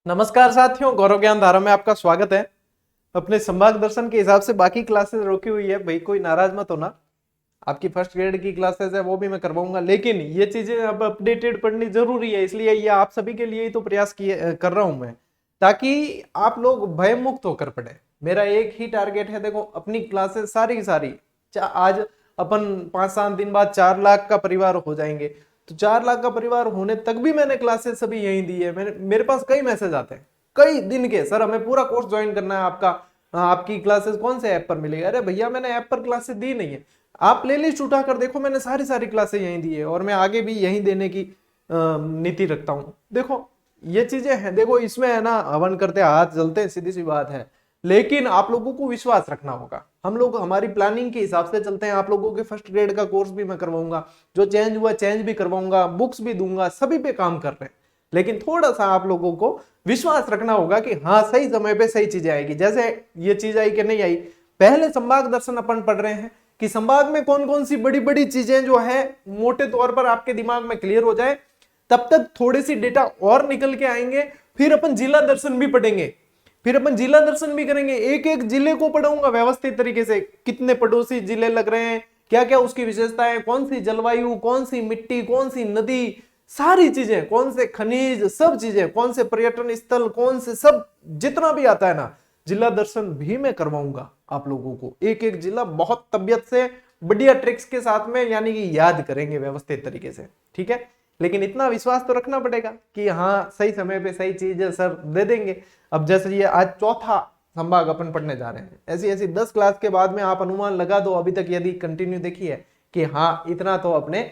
नमस्कार साथियों, गौरव ज्ञान धारा में आपका स्वागत है। अपने संभाग दर्शन के हिसाब से बाकी क्लासेस रोकी हुई है भाई, कोई नाराज मत होना। आपकी फर्स्ट ग्रेड की क्लासेस है वो भी मैं करवाऊंगा, लेकिन ये चीजें अब अपडेटेड पढ़नी जरूरी है, इसलिए ये आप सभी के लिए ही तो प्रयास किए कर रहा हूं मैं, ताकि आप लोग भय मुक्त होकर पढ़े। मेरा एक ही टारगेट है, देखो अपनी क्लासेस सारी की सारी आज अपन 5-7 दिन बाद 4 लाख का परिवार हो जाएंगे, तो 4 लाख का परिवार होने तक भी मैंने क्लासेस सभी यहीं दी है। मेरे पास कई मैसेज आते हैं कई दिन के, सर हमें पूरा कोर्स ज्वाइन करना है आपका, आपकी क्लासेस कौन से ऐप पर मिलेगी। अरे भैया मैंने ऐप पर क्लासेस दी नहीं है, आप प्लेलिस्ट उठाकर देखो, मैंने सारी सारी क्लासेस यहीं दी है और मैं आगे भी यहीं देने की नीति रखता हूं। देखो ये चीजें हैं, देखो इसमें है ना, हवन करते हाथ जलते हैं, सीधी सी बात है, लेकिन आप लोगों को विश्वास रखना होगा। हम लोग हमारी प्लानिंग के हिसाब से चलते हैं। आप लोगों के फर्स्ट ग्रेड का कोर्स भी मैं करवाऊंगा, जो चेंज हुआ चेंज भी करवाऊंगा, बुक्स भी दूंगा, सभी पे काम कर रहे हैं। लेकिन थोड़ा सा आप लोगों को विश्वास रखना होगा कि हाँ सही समय पे सही चीजें आएगी। जैसे ये चीज आई कि नहीं आई, पहले संभाग दर्शन अपन पढ़ रहे हैं कि संभाग में कौन कौन सी बड़ी बड़ी चीजें जो है मोटे तौर पर आपके दिमाग में क्लियर हो जाए, तब तक थोड़े सी डेटा और निकल के आएंगे। फिर अपन जिला दर्शन भी पढ़ेंगे, फिर अपन जिला दर्शन भी करेंगे, एक एक जिले को पढ़ाऊंगा व्यवस्थित तरीके से, कितने पड़ोसी जिले लग रहे हैं, क्या क्या उसकी विशेषताएं, कौन सी जलवायु, कौन सी मिट्टी, कौन सी नदी, सारी चीजें, कौन से खनिज, सब चीजें, कौन से पर्यटन स्थल, कौन से सब जितना भी आता है ना, जिला दर्शन भी मैं करवाऊंगा आप लोगों को। एक एक जिला बहुत तबियत से बढ़िया ट्रिक्स के साथ में, यानी कि याद करेंगे व्यवस्थित तरीके से, ठीक है। लेकिन इतना विश्वास तो रखना पड़ेगा कि हाँ सही समय पे सही चीज सर दे देंगे। अब जैसे ये आज चौथा संभाग अपन पढ़ने जा रहे हैं, ऐसी ऐसी 10 क्लास के बाद में आप अनुमान लगा दो अभी तक यदि कंटिन्यू देखी है कि हाँ इतना तो अपने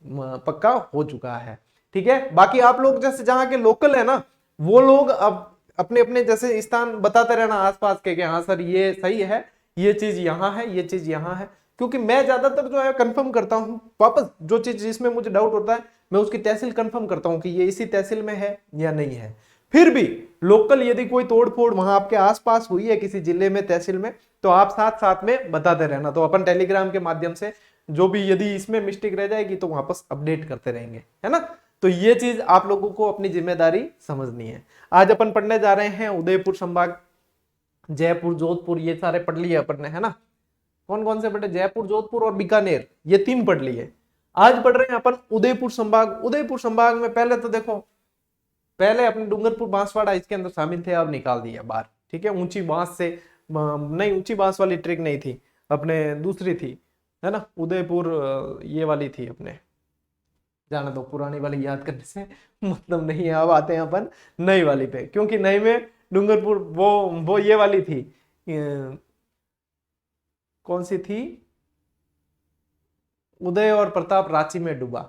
पक्का हो चुका है, ठीक है। बाकी आप लोग जैसे जहाँ के लोकल है ना, वो लोग अब अपने अपने जैसे स्थान बताते रहना आसपास के कि हाँ सर ये सही है, ये चीज यहाँ है, ये चीज यहाँ है। क्योंकि मैं ज्यादातर जो है कंफर्म करता हूँ वापस, जो चीज जिसमें मुझे डाउट होता है मैं उसकी तहसील कंफर्म करता हूँ कि ये इसी तहसील में है या नहीं है। फिर भी लोकल यदि कोई तोड़ फोड़ वहां आपके आसपास हुई है किसी जिले में, तहसील में, तो आप साथ साथ में बताते रहना। तो अपन टेलीग्राम के माध्यम से जो भी यदि इसमें मिस्टेक रह जाएगी तो वापस अपडेट करते रहेंगे, है ना। तो ये चीज आप लोगों को अपनी जिम्मेदारी समझनी है। आज अपन पढ़ने जा रहे हैं उदयपुर संभाग, जयपुर, जोधपुर, ये सारे पढ़ लिए अपन ने, है ना। कौन कौन से पढ़े? जयपुर, जोधपुर और बीकानेर, ये 3 पढ़ लिए। आज पढ़ रहे हैं अपन उदयपुर संभाग। उदयपुर संभाग में पहले तो देखो, पहले अपने डूंगरपुर, बांसवाड़ा इसके अंदर शामिल थे, अब निकाल दिया बाहर, ठीक है। ऊंची बांस से नहीं, ऊंची बांस वाली ट्रिक नहीं थी अपने, दूसरी थी, है ना। उदयपुर ये वाली थी अपने, जाना दो, पुरानी वाली याद करने से मतलब नहीं है। अब आते हैं अपन नई वाली पे, क्योंकि नई में डूंगरपुर वो ये वाली थी, कौन सी थी, उदय और प्रताप रांची में डूबा,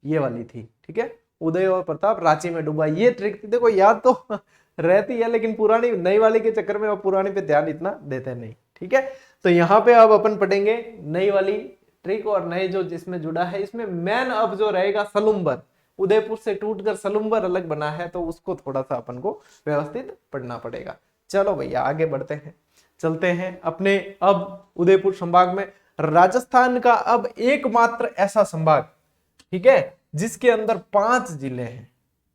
ये वाली थी, ठीक है। उदय और प्रताप रांची में डूबा, ये ट्रिक थी। देखो याद तो रहती है, लेकिन पुरानी नई वाली के चक्कर में अब पुरानी पे ध्यान इतना देते नहीं, ठीक है। तो यहाँ पे अब अपन पढ़ेंगे नई वाली ट्रिक, और नए जो जिसमें जुड़ा है, इसमें मेन अब जो रहेगा सलुम्बर। उदयपुर से टूटकर सलुम्बर अलग बना है, तो उसको थोड़ा सा अपन को व्यवस्थित पढ़ना पड़ेगा। चलो भैया आगे बढ़ते हैं, चलते हैं अपने अब उदयपुर संभाग में। राजस्थान का अब एकमात्र ऐसा संभाग, ठीक है, जिसके अंदर 5 जिले हैं।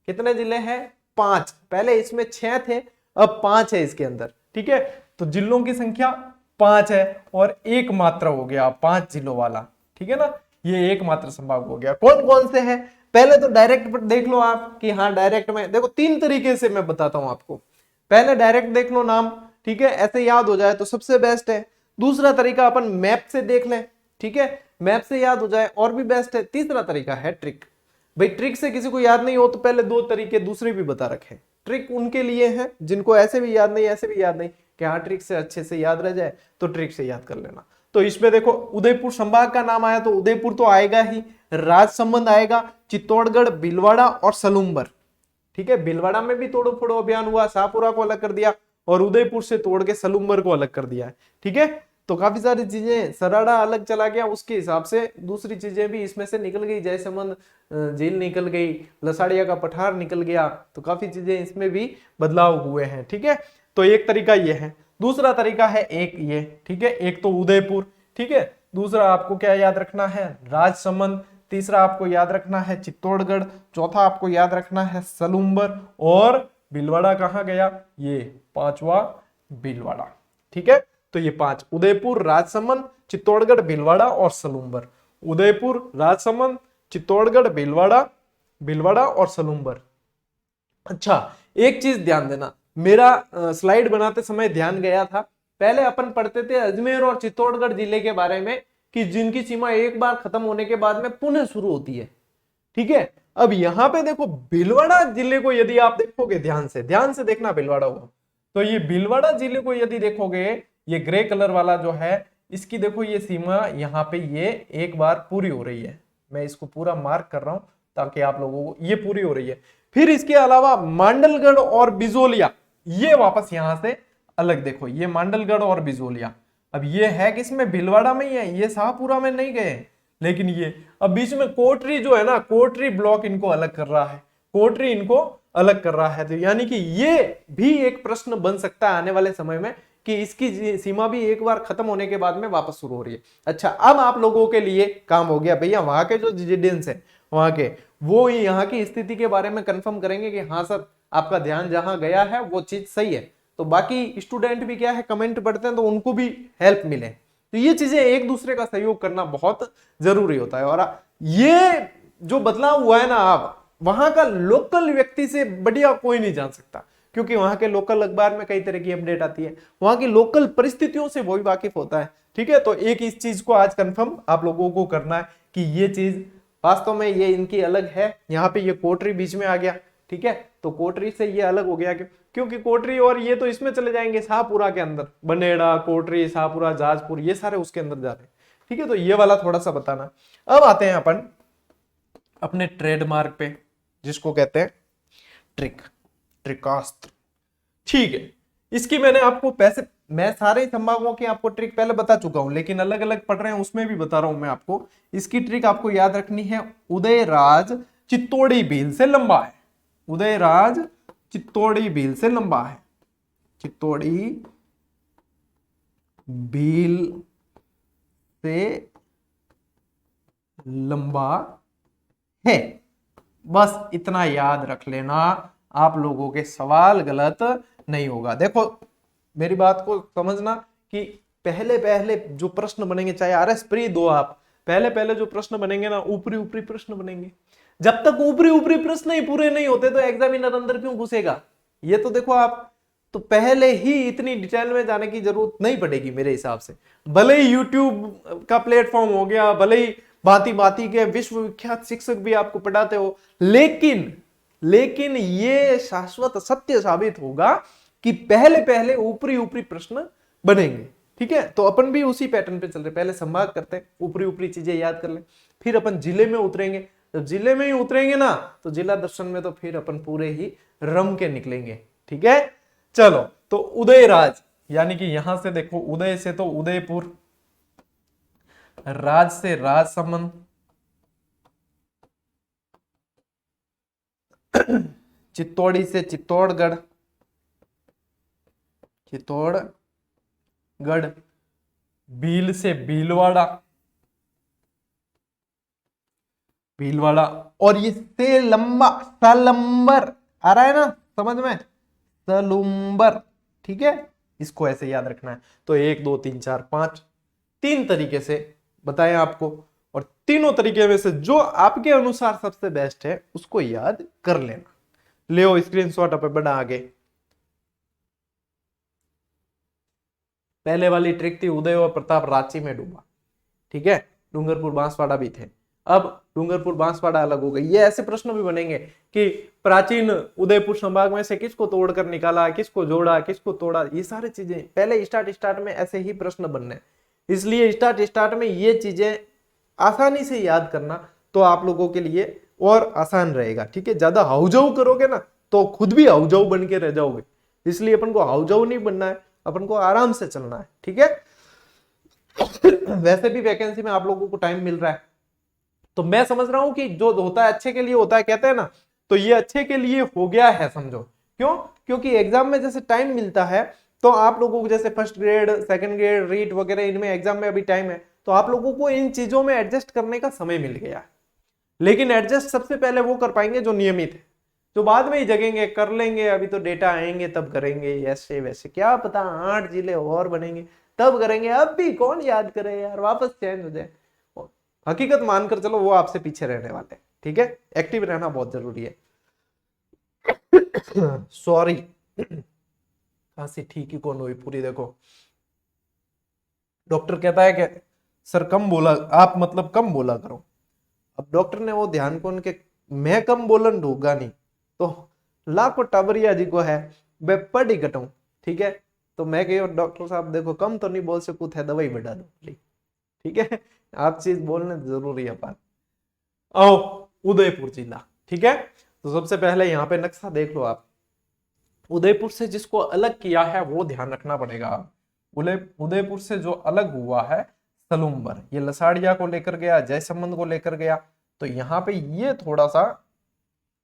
कितने जिले हैं? 5। पहले इसमें 6 थे, अब 5 है इसके अंदर, ठीक है। तो जिलों की संख्या 5 है और एकमात्र हो गया 5 जिलों वाला, ठीक है ना। ये एकमात्र संभाग हो गया। कौन कौन से हैं? पहले तो डायरेक्ट देख लो आप कि हाँ डायरेक्ट में देखो, 3 तरीके से मैं बताता हूं आपको। पहले डायरेक्ट देख लो नाम, ठीक है, ऐसे याद हो जाए तो सबसे बेस्ट है। दूसरा तरीका अपन मैप से देख लें, ठीक है, मैप से याद हो जाए और भी बेस्ट है। तीसरा तरीका है ट्रिक। भाई ट्रिक से किसी को याद नहीं हो तो पहले 2 तरीके दूसरे भी बता रखे। ट्रिक उनके लिए है जिनको ऐसे भी याद नहीं, ऐसे भी याद नहीं, कि हाँ ट्रिक से अच्छे से याद रह जाए तो ट्रिक से याद कर लेना। तो इसमें देखो उदयपुर संभाग का नाम आया तो उदयपुर तो आएगा ही, राजसमंद आएगा, चित्तौड़गढ़, भीलवाड़ा और सलूम्बर, ठीक है। भीलवाड़ा में भी तोड़ो फोड़ो अभियान हुआ, शाहपुरा को अलग कर दिया, और उदयपुर से तोड़ के सलूम्बर को अलग कर दिया, ठीक है। तो काफी सारी चीजें, सराड़ा अलग चला गया, उसके हिसाब से दूसरी चीजें भी इसमें से निकल गई, जयसमंद झील निकल गई, लसाड़िया का पठार निकल गया, तो काफी चीजें इसमें भी बदलाव हुए हैं, ठीक है। तो एक तरीका ये है। दूसरा तरीका है एक ये, ठीक है, एक तो उदयपुर, ठीक है। दूसरा आपको क्या याद रखना है? राजसमंद। तीसरा आपको याद रखना है चित्तौड़गढ़। चौथा आपको याद रखना है सलूम्बर। और भीलवाड़ा कहाँ गया, ये 5वां भीलवाड़ा। ठीक है, तो ये 5 उदयपुर, राजसमंद, चित्तौड़गढ़, भीलवाड़ा और सलूम्बर। उदयपुर, राजसमंद, चित्तौड़गढ़, भीलवाड़ा, भीलवाड़ा और सलूम्बर। अच्छा, एक चीज ध्यान देना, मेरा स्लाइड बनाते समय ध्यान गया था, पहले अपन पढ़ते थे अजमेर और चित्तौड़गढ़ जिले के बारे में कि जिनकी सीमा एक बार खत्म होने के बाद में पुनः शुरू होती है। ठीक है, अब यहां पे देखो भीलवाड़ा जिले को यदि आप देखोगे, ध्यान से देखना भीलवाड़ा को, तो ये भीलवाड़ा जिले को यदि देखोगे, ये ग्रे कलर वाला जो है, इसकी देखो ये सीमा यहाँ पे ये एक बार पूरी हो रही है। मैं इसको पूरा मार्क कर रहा हूं ताकि आप लोगों को ये पूरी हो रही है। फिर इसके अलावा मांडलगढ़ और बिजोलिया ये वापस यहां से अलग, देखो ये मांडलगढ़ और बिजोलिया, अब ये है किसमें, भीलवाड़ा में ही है, ये शाहपुरा में नहीं गए, लेकिन ये अब बीच में कोटरी जो है ना, कोटरी ब्लॉक इनको अलग कर रहा है, कोटरी इनको अलग कर रहा है। तो यानी कि ये भी एक प्रश्न बन सकता है आने वाले समय में कि इसकी सीमा भी एक बार खत्म होने के बाद में वापस शुरू हो रही है। अच्छा, अब आप लोगों के लिए काम हो गया भैया, वहां के जो रेजिडेंस है वहां के, वो यहाँ की स्थिति के बारे में कंफर्म करेंगे कि हाँ सर आपका ध्यान जहां गया है वो चीज सही है। तो बाकी स्टूडेंट भी क्या है, कमेंट पढ़ते हैं तो उनको भी हेल्प मिले। तो ये चीजें एक दूसरे का सहयोग करना बहुत जरूरी होता है। और ये जो बदलाव हुआ है ना, आप वहां का लोकल व्यक्ति से बढ़िया कोई नहीं जान सकता, क्योंकि वहां के लोकल अखबार में कई तरह की अपडेट आती है, वहां की लोकल परिस्थितियों से वही वाकिफ होता है। ठीक है, तो एक इस चीज को आज कंफर्म आप लोगों को करना है कि ये चीज वास्तव में ये इनकी अलग है। यहाँ पे ये कोटरी बीच में आ गया, ठीक है, तो कोटरी से ये अलग हो गया क्योंकि कोटरी और ये तो इसमें चले जाएंगे शाहपुरा के अंदर, बनेड़ा, कोटरी, शाहपुरा, जाजपुर, ये सारे उसके अंदर जा रहे हैं। ठीक है, तो ये वाला थोड़ा सा बताना। अब आते हैं अपन अपने ट्रेडमार्क पे, जिसको कहते हैं ट्रिकास्त्र। ठीक है, इसकी मैंने आपको मैं सारे संभागों की आपको ट्रिक पहले बता चुका हूं, लेकिन अलग अलग पढ़ रहे हैं उसमें भी बता रहा हूं मैं आपको। इसकी ट्रिक आपको याद रखनी है, उदयराज चित्तौड़ी भील से लंबा है, उदयराज चित्तौड़ी भील से लंबा है, चित्तौड़ी भील से लंबा है। बस इतना याद रख लेना, आप लोगों के सवाल गलत नहीं होगा। देखो मेरी बात को समझना कि पहले पहले जो प्रश्न बनेंगे, चाहे आरएस प्री दो आप, पहले पहले जो प्रश्न बनेंगे ना, ऊपरी ऊपरी प्रश्न बनेंगे। जब तक ऊपरी ऊपरी प्रश्न ही पूरे नहीं होते तो एग्जामिनर अंदर क्यों घुसेगा। ये तो देखो आप, तो पहले ही इतनी डिटेल में जाने की जरूरत नहीं पड़ेगी मेरे हिसाब से। भले ही यूट्यूब का प्लेटफॉर्म हो गया, भले ही भांति भांति के विश्वविख्यात शिक्षक भी आपको पढ़ाते हो, लेकिन ये शाश्वत सत्य साबित होगा कि पहले पहले ऊपरी ऊपरी प्रश्न बनेंगे। ठीक है, तो अपन भी उसी पैटर्न पे चल रहे, पहले संभाग करते हैं, ऊपरी ऊपरी चीजें याद कर ले, फिर अपन जिले में उतरेंगे। जब जिले में ही उतरेंगे ना, तो जिला दर्शन में तो फिर अपन पूरे ही रम के निकलेंगे। ठीक है, चलो, तो उदयराज यानी कि यहां से देखो, उदय से तो उदयपुर, राज से राजसमंद, चित्तौड़ी से चित्तौड़गढ़, भील से भीलवाड़ा, और ये से लंबा सलम्बर आ रहा है ना समझ में, सलुम्बर। ठीक है, इसको ऐसे याद रखना है। तो 1 2 3 4 5 3 तरीके से बताएं आपको, और तीनों तरीके में से जो आपके अनुसार सबसे बेस्ट है उसको याद कर लेना। ले स्क्रीनशॉट पे बढ़ा आगे। पहले वाली ट्रिक थी उदय और प्रताप रांची में डूबा। ठीक है, डूंगरपुर बांसवाड़ा भी थे, अब डूंगरपुर बांसवाड़ा अलग हो गई। ये ऐसे प्रश्न भी बनेंगे कि प्राचीन उदयपुर संभाग में से किसको तोड़कर निकाला, किसको जोड़ा, किसको तोड़ा, ये सारी चीजें पहले स्टार्ट में ऐसे ही प्रश्न बनने। इसलिए स्टार्ट में ये चीजें आसानी से याद करना तो आप लोगों के लिए और आसान रहेगा। ठीक है, ज्यादा हाउजाऊ करोगे ना तो खुद भी हाउजाऊ बन के रह जाओगे, इसलिए अपन को हाउजाऊ नहीं बनना है, अपन को आराम से चलना है। ठीक है, वैसे भी वैकेंसी में आप लोगों को टाइम मिल रहा है, तो मैं समझ रहा हूं कि जो होता है अच्छे के लिए होता है, कहते हैं ना, तो ये अच्छे के लिए हो गया है समझो। क्यों? क्योंकि एग्जाम में जैसे टाइम मिलता है, तो आप लोगों को जैसे first grade, second grade, REET वगैरह, इनमें एग्जाम में अभी टाइम है, तो आप लोगों को इन चीजों में एडजस्ट करने का समय मिल गया है। लेकिन एडजस्ट सबसे पहले वो कर पाएंगे जो नियमित है। जो बाद में ही जगेंगे, कर लेंगे, अभी तो डेटा आएंगे तब करेंगे, ऐसे वैसे क्या पता 8 जिले और बनेंगे तब करेंगे, अब भी कौन याद करे यार, वापस चेंज हो जाए। हकीकत मानकर चलो वो आपसे पीछे रहने वाले हैं, ठीक है। एक्टिव रहना बहुत जरूरी है। सॉरी, खांसी ठीक ही कौन हुई पूरी, देखो डॉक्टर कहता है कि सर कम बोला आप, मतलब कम बोला करो। अब डॉक्टर ने वो ध्यान कौन के मैं कम बोलन ढूंगा नहीं, तो लाखों टाबरिया जी को है वे पढ़ ही कटाऊं, ठीक है। तो मैं कह डॉक्टर साहब देखो कम तो नहीं बोल सकूं थे, दवाई बढ़ा दो, ठीक है। आप चीज बोलने जरूरी है बात। आओ उदयपुर जिला, ठीक है। तो सबसे पहले यहाँ पे नक्शा देख लो आप, उदयपुर से जिसको अलग किया है वो ध्यान रखना पड़ेगा। उदयपुर से जो अलग हुआ है सलूम्बर, ये लसाड़िया को लेकर गया, जयसंबंध को लेकर गया, तो यहाँ पे ये थोड़ा सा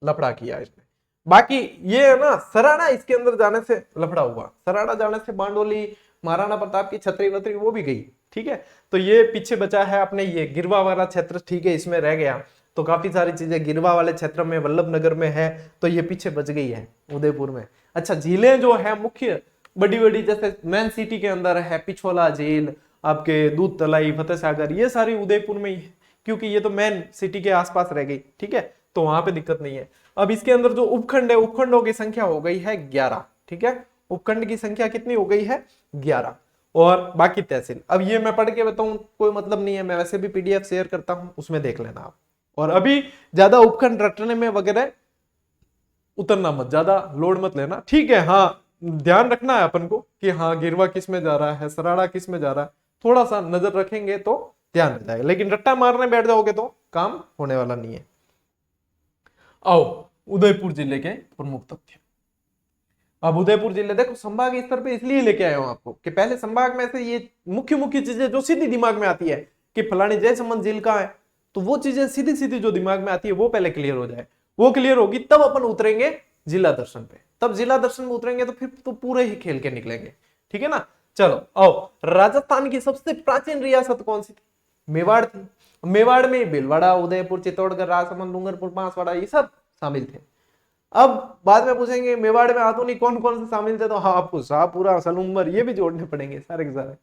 लफड़ा किया इसने। बाकी ये है ना सराड़ा, इसके अंदर जाने से लफड़ा हुआ, सराड़ा जाने से बांडोली, महाराणा प्रताप की छतरी वतरी वो भी गई, ठीक है। तो ये पीछे बचा है अपने ये गिरवा वाला क्षेत्र, ठीक है, इसमें रह गया। तो काफी सारी चीजें गिरवा वाले क्षेत्र में, वल्लभ नगर में है, तो ये पीछे बच गई है उदयपुर में। अच्छा, झीलें जो है मुख्य बड़ी बड़ी, जैसे मेन सिटी के अंदर है पिछोला झील, आपके दूध तलाई, फतेह सागर, ये सारी उदयपुर में ही है, क्योंकि ये तो मेन सिटी के आसपास रह गई, ठीक है। तो वहां पे दिक्कत नहीं है। अब इसके अंदर जो उपखंड है, उपखंडों की संख्या हो गई है 11, ठीक है। उपखंड की संख्या कितनी हो गई है 11, और बाकी तहसील। अब ये मैं पढ़ के बताऊं कोई मतलब नहीं है, मैं वैसे भी पीडीएफ शेयर करता हूं, उसमें देख लेना आप। और अभी ज्यादा उपखंड रटने में वगैरह उतरना मत, ज्यादा लोड मत लेना, ठीक है। हाँ, ध्यान रखना है अपन को कि हाँ गिरवा किस में जा रहा है, सराड़ा किस में जा रहा है, थोड़ा सा नजर रखेंगे तो ध्यान रह जाएगा, लेकिन रट्टा मारने बैठ जाओगे तो काम होने वाला नहीं है। आओ उदयपुर जिले के प्रमुख तथ्य। अब उदयपुर जिले देखो संभाग स्तर पे इसलिए लेके आया हूं आपको कि पहले संभाग में से ये मुख्य मुख्य चीजें जो सीधी दिमाग में आती है कि फलानी जयसंबंध झील का है, तो वो चीजें सीधी सीधी जो दिमाग में आती है वो पहले क्लियर हो जाए। वो क्लियर होगी तब अपन उतरेंगे जिला दर्शन पे, तब जिला दर्शन में उतरेंगे तो फिर तो पूरे ही खेल के निकलेंगे, ठीक है ना। चलो आओ, राजस्थान की सबसे प्राचीन रियासत कौन सी थी? मेवाड़ थी। मेवाड़ में भीलवाड़ा, उदयपुर, चित्तौड़गढ़, राजसमंद, डूंगरपुर, बांसवाड़ा, ये सब शामिल थे। अब बाद में पूछेंगे मेवाड़ में आधुनिक कौन कौन से शामिल थे, तो हाँ आपको शाहपुरा, सलूम्बर ये भी जोड़ने पड़ेंगे सारे के सारे,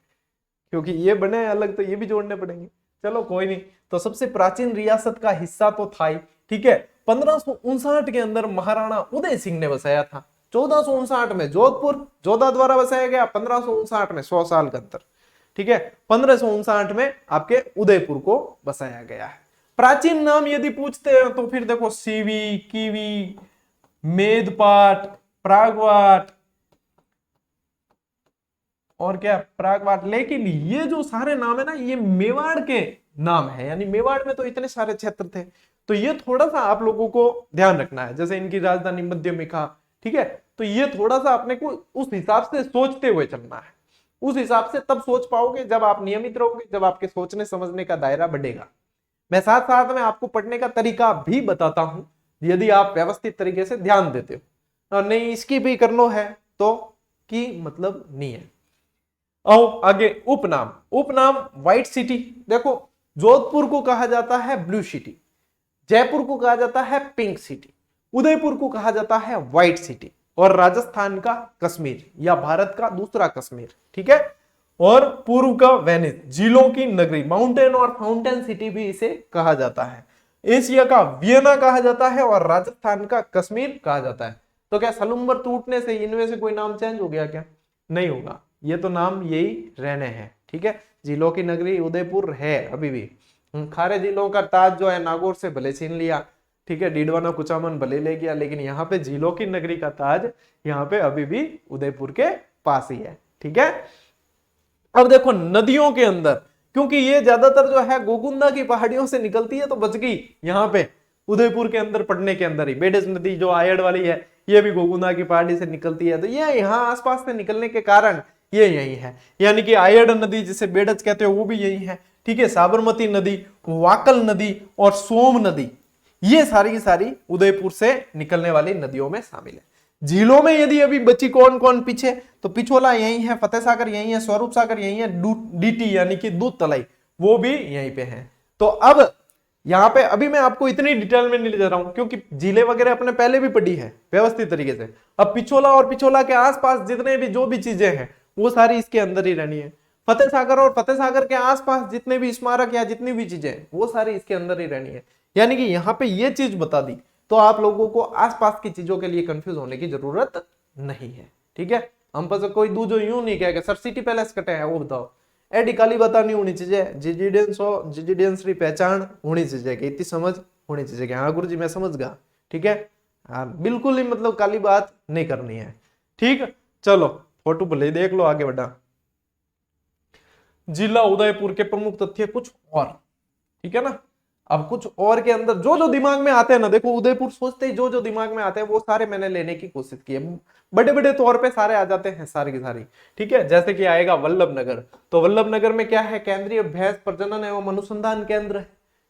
क्योंकि ये बने अलग तो ये भी जोड़ने पड़ेंगे। चलो कोई नहीं, तो सबसे प्राचीन रियासत का हिस्सा तो था ही, ठीक है। 1559 के अंदर महाराणा उदय सिंह ने बसाया था। 1459 में जोधपुर जोधा द्वारा बसाया गया, 1559 में 100 साल का अंतर, ठीक है। 1559 में आपके उदयपुर को बसाया गया है। प्राचीन नाम यदि पूछते हैं तो फिर देखो सीवी, कीवी, मेदपाट, प्रागवाट, और क्या प्रागवाट, लेकिन ये जो सारे नाम है ना ये मेवाड़ के नाम है, यानी मेवाड़ में तो इतने सारे क्षेत्र थे, तो ये थोड़ा सा आप लोगों को ध्यान रखना है। जैसे इनकी राजधानी मध्यमिका, ठीक है, तो ये थोड़ा सा अपने को उस हिसाब से सोचते हुए चलना है। उस हिसाब से तब सोच पाओगे जब आप नियमित रहोगे, जब आपके सोचने समझने का दायरा बढ़ेगा। मैं साथ साथ में आपको पढ़ने का तरीका भी बताता हूं, यदि आप व्यवस्थित तरीके से ध्यान देते हो, और नहीं इसकी भी करना है तो की मतलब नहीं है। आओ आगे, उपनाम। उपनाम व्हाइट सिटी, देखो जोधपुर को कहा जाता है ब्लू सिटी, जयपुर को कहा जाता है पिंक सिटी, उदयपुर को कहा जाता है व्हाइट सिटी, और राजस्थान का कश्मीर या भारत का दूसरा कश्मीर, ठीक है। और पूर्व का वेनिस, झीलों की नगरी, माउंटेन और फाउंटेन सिटी भी इसे कहा जाता है। एशिया का वियना कहा जाता है और राजस्थान का कश्मीर कहा जाता है। तो क्या सलूम्बर टूटने से इनमें से कोई नाम चेंज हो गया क्या? नहीं होगा, ये तो नाम यही रहने हैं, ठीक है। झीलों की नगरी उदयपुर है अभी भी। खारे झीलों का ताज जो है नागौर से भले छीन लिया, ठीक है, डीडवाना कुचामन भले ले गया, लेकिन यहाँ पे झीलों की नगरी का ताज यहाँ पे अभी भी उदयपुर के पास ही है, ठीक है। अब देखो नदियों के अंदर, क्योंकि ये ज्यादातर जो है गोगुंदा की पहाड़ियों से निकलती है, तो बच गई यहाँ पे उदयपुर के अंदर पड़ने के अंदर ही। बेडस नदी जो आयड़ वाली है ये भी गोगुंदा की पहाड़ी से निकलती है, तो ये यहाँ आसपास से निकलने के कारण ये यही है, यानी कि आयड़ नदी जिसे बेडच कहते हो वो भी यही है, ठीक है। साबरमती नदी, वाकल नदी और सोम नदी, ये सारी की सारी उदयपुर से निकलने वाली नदियों में शामिल है। झीलों में यदि अभी बची कौन कौन पीछे, तो पिछोला यही है, फतेह सागर यही है, स्वरूप सागर यही है, डीटी यानी कि दूध तलाई वो भी यहीं पे है। तो अब यहाँ पे अभी मैं आपको इतनी डिटेल में नहीं ले जा रहा हूं क्योंकि जिले वगैरह अपने पहले भी पढ़ी है व्यवस्थित तरीके से। अब पिछोला और पिछोला के आसपास जितने भी जो भी चीजें हैं वो सारी इसके अंदर ही रहनी है। फतेह सागर और फतेह सागर के आसपास जितने भी स्मारक या जितनी भी चीजें हैं वो सारी इसके अंदर ही रहनी है। यानी कि यहाँ पे ये चीज बता दी तो आप लोगों को आसपास की चीजों के लिए कंफ्यूज होने की जरूरत नहीं है। ठीक है, हम पर कोई दूजो यूं नहीं कहेगा सर सिटी पैलेस कटे हैं वो बताओ, एडी काली बात नहीं होनी चाहिए, जिजिडियंस री पहचान होनी चाहिए कि इतनी समझ होनी चाहिए कि हाँ गुरु जी मैं समझ गया। ठीक है, हाँ बिल्कुल ही मतलब काली बात नहीं करनी है। ठीक, चलो फोटो भले ही देख लो आगे बढ़ा। जिला उदयपुर के प्रमुख तथ्य कुछ और, ठीक है ना। अब कुछ और के अंदर जो जो दिमाग में आते हैं ना, देखो उदयपुर सोचते ही जो जो दिमाग में आते हैं वो सारे मैंने लेने की कोशिश की है, बड़े बड़े तौर पे सारे आ जाते हैं सारे की सारी। ठीक है, जैसे कि आएगा वल्लभ नगर, तो वल्लभ नगर में क्या है, केंद्रीय भैंस प्रजनन एवं अनुसंधान केंद्र है।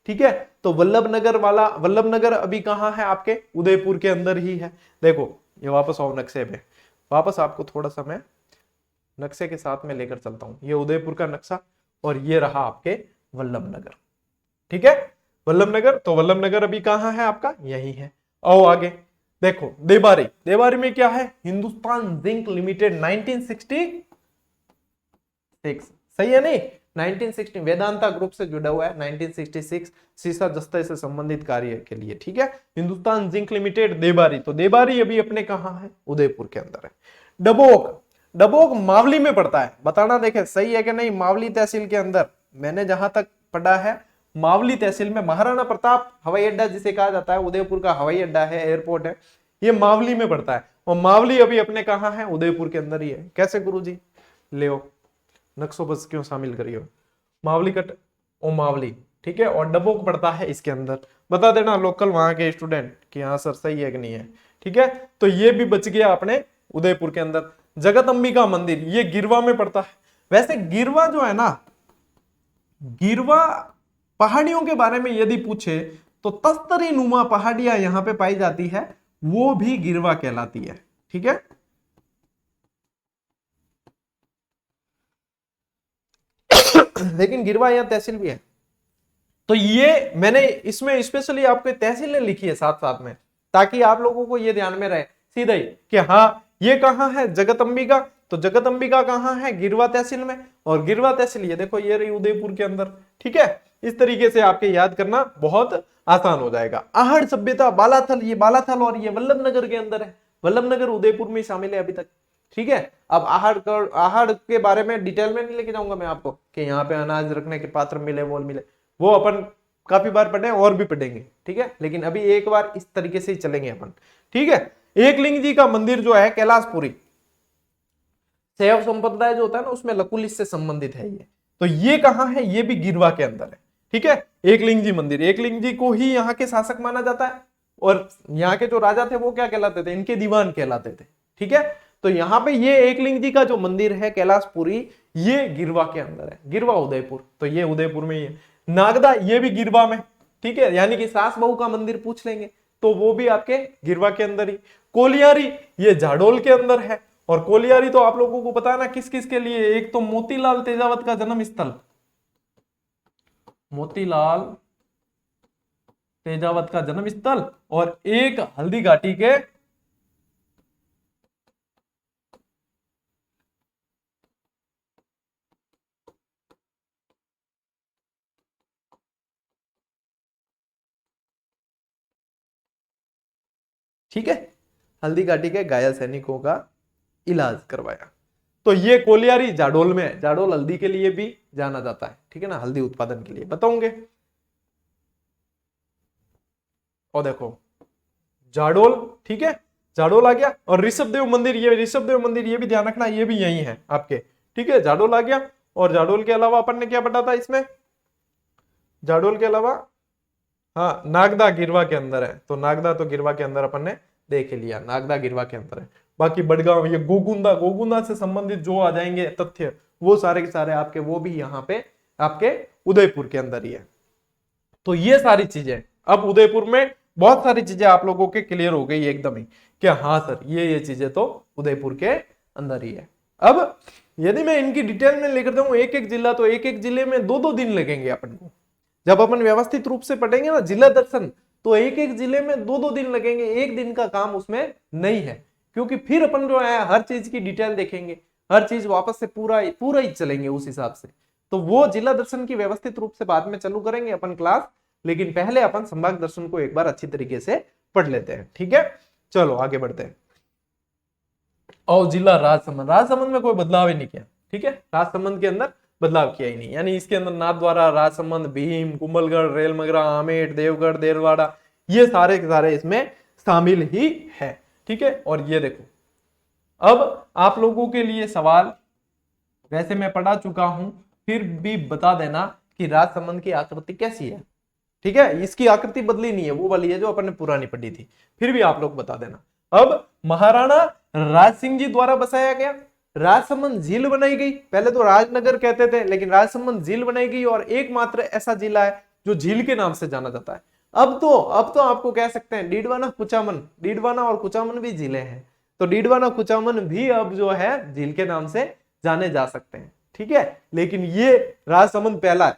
ठीक है, तो वल्लभ नगर अभी कहाँ है, आपके उदयपुर के अंदर ही है। देखो ये वापस आओ नक्शे पे, वापस आपको थोड़ा सा मैं नक्शे के साथ में लेकर चलता हूं। ये उदयपुर का नक्शा और ये रहा आपके वल्लभ नगर। ठीक है, वल्लभ नगर, तो वल्लभ नगर अभी कहाँ है आपका, यही है। आओ आगे देखो देबारी में क्या है, हिंदुस्तान जिंक लिमिटेड 1966, सही है नहीं, 1960 वेदांता ग्रुप से जुड़ा हुआ है, 1966 सीसा जस्ते से संबंधित कार्य के लिए। ठीक है, हिंदुस्तान जिंक लिमिटेड देबारी, तो देबारी अभी अपने कहां है, उदयपुर के अंदर है। डबोक मावली में पड़ता है, बताना देखे सही है कि नहीं, मावली तहसील के अंदर, मैंने जहां तक पढ़ा है मावली तहसील में महाराणा प्रताप हवाई अड्डा जिसे कहा जाता है, उदयपुर का हवाई अड्डा है, एयरपोर्ट है, ये मावली में पड़ता है। और मावली अभी अपने कहां है, उदयपुर के अंदर ही है। कैसे गुरुजी, ले नक्शों बस क्यों शामिल करियो, मावली कट ओ मावली, ठीक है, और डबोक पड़ता है इसके अंदर। बता देना लोकल वहां के स्टूडेंट कि हाँ सर सही है कि नहीं है। ठीक है, तो ये भी बच गया अपने उदयपुर के अंदर। जगत अंबिका मंदिर ये गिरवा में पड़ता है। वैसे गिरवा जो है ना, गिरवा पहाड़ियों के बारे में यदि पूछे तो तस्तरी नुमा पहाड़ियां यहां पे पाई जाती है, वो भी गिरवा कहलाती है। ठीक है, लेकिन गिरवा यहां तहसील भी है, तो ये मैंने इसमें स्पेशली आपको तहसीलें लिखी है साथ साथ में, ताकि आप लोगों को ये ध्यान में रहे सीधा ही कि हाँ ये कहां है, जगत अंबिका, तो जगत अंबिका कहां है, गिरवा तहसील में, और गिरवा तहसील ये देखो ये रही उदयपुर के अंदर। ठीक है, इस तरीके से आपके याद करना बहुत आसान हो जाएगा। आहड़ सभ्यता बालाथल, ये बालाथल और ये वल्लभ नगर के अंदर है, वल्लभ नगर उदयपुर में शामिल है अभी तक। ठीक है, अब आहड़ के बारे में डिटेल में नहीं लेके जाऊंगा मैं आपको कि यहाँ पे अनाज रखने के पात्र मिले, वो मिले, वो अपन काफी बार पढ़े और भी पढ़ेंगे। ठीक है, लेकिन अभी एक बार इस तरीके से ही चलेंगे अपन। ठीक है, एकलिंग जी का मंदिर जो है कैलाशपुरी, शैव संप्रदाय जो होता है ना उसमें लकुलिश से संबंधित है ये, तो ये कहां है, ये भी गिरवा के अंदर है। ठीक है, एकलिंग जी मंदिर, एकलिंग जी को ही यहाँ के शासक माना जाता है, और यहाँ के जो राजा थे वो क्या कहलाते थे, इनके दीवान कहलाते थे। ठीक है, तो यहाँ पे ये एकलिंग जी का जो मंदिर है कैलाशपुरी, ये गिरवा के अंदर है, गिरवा उदयपुर, तो ये उदयपुर में ही है। नागदा ये भी गिरवा में। ठीक है, यानी कि सास बहू का मंदिर पूछ लेंगे तो वो भी आपके गिरवा के अंदर ही। कोलियारी ये जाडोल के अंदर है, और कोलियारी तो आप लोगों को पता है ना किस किस के लिए, एक तो मोतीलाल तेजावत का जन्म स्थल, मोतीलाल तेजावत का जन्म स्थल, और एक हल्दी घाटी के ठीक है, हल्दी घाटी के घायल सैनिकों का इलाज करवाया। तो ये कोलियारी जाडोल में है, जाडोल हल्दी के लिए भी जाना जाता है। ठीक है ना, हल्दी उत्पादन के लिए बताऊंगे। और देखो जाडोल, ठीक है, जाडोल आ गया, और ऋषभदेव मंदिर, ये ऋषभदेव मंदिर ये भी ध्यान रखना ये भी यही है आपके। ठीक है, जाडोल आ गया, और जाडोल के अलावा अपन ने क्या पढ़ा था इसमें, जाडोल के अलावा हाँ नागदा गिरवा के अंदर है, तो नागदा तो गिरवा के अंदर अपन ने देख लिया, नागदा गिरवा के अंदर है। बाकी बड़गांव ये गोगुंदा से संबंधित जो आ जाएंगे तथ्य वो सारे के सारे आपके वो भी यहाँ पे आपके उदयपुर के अंदर ही है। तो ये सारी चीजें अब उदयपुर में बहुत सारी चीजें आप लोगों के क्लियर हो गई एकदम ही कि हाँ सर ये चीजें तो उदयपुर के अंदर ही है। अब यदि मैं इनकी डिटेल में लेकर जाऊं एक एक जिला, तो एक एक जिले में 2-2 दिन लगेंगे अपन को, जब अपन व्यवस्थित रूप से पढ़ेंगे ना जिला दर्शन, तो एक एक जिले में 2-2 दिन लगेंगे, एक दिन का काम उसमें नहीं है, क्योंकि फिर अपन जो है हर चीज की डिटेल देखेंगे, हर चीज वापस से पूरा पूरा ही चलेंगे उस हिसाब से। तो वो जिला दर्शन की व्यवस्थित रूप से बाद में चालू करेंगे अपन क्लास, लेकिन पहले अपन संभाग दर्शन को एक बार अच्छी तरीके से पढ़ लेते हैं, ठीक है। चलो आगे बढ़ते हैं। और जिला राजसमंद, राजसमंद में कोई बदलाव ही नहीं किया, ठीक है, राजसमंद के अंदर बदलाव किया ही नहीं, यानी इसके अंदर नाथद्वारा, राजसमंद, भीम, कुंभलगढ़, रेलमगरा, आमेर, देवगढ़, देरवाड़ा, ये सारे के सारे इसमें शामिल ही है, ठीक है। और ये देखो, अब आप लोगों के लिए सवाल, वैसे मैं पढ़ा चुका हूं, फिर भी बता देना कि राजसमंद की आकृति कैसी है, ठीक है। इसकी आकृति बदली नहीं है, वो वाली है जो अपन ने पुरानी पढ़ी थी, फिर भी आप लोग बता देना। अब महाराणा राज सिंह जी द्वारा बसाया गया, राजसमंद झील बनाई गई, पहले तो राजनगर कहते थे, लेकिन राजसमंद झील बनाई गई, और एकमात्र ऐसा जिला है जो झील के नाम से जाना जाता है। अब तो आपको कह सकते हैं डीडवाना कुचामन, डीडवाना और कुचामन भी जिले हैं, तो डीडवाना कुचामन भी अब जो है झील के नाम से जाने जा सकते हैं, ठीक है। लेकिन ये राजसमंद पहला है,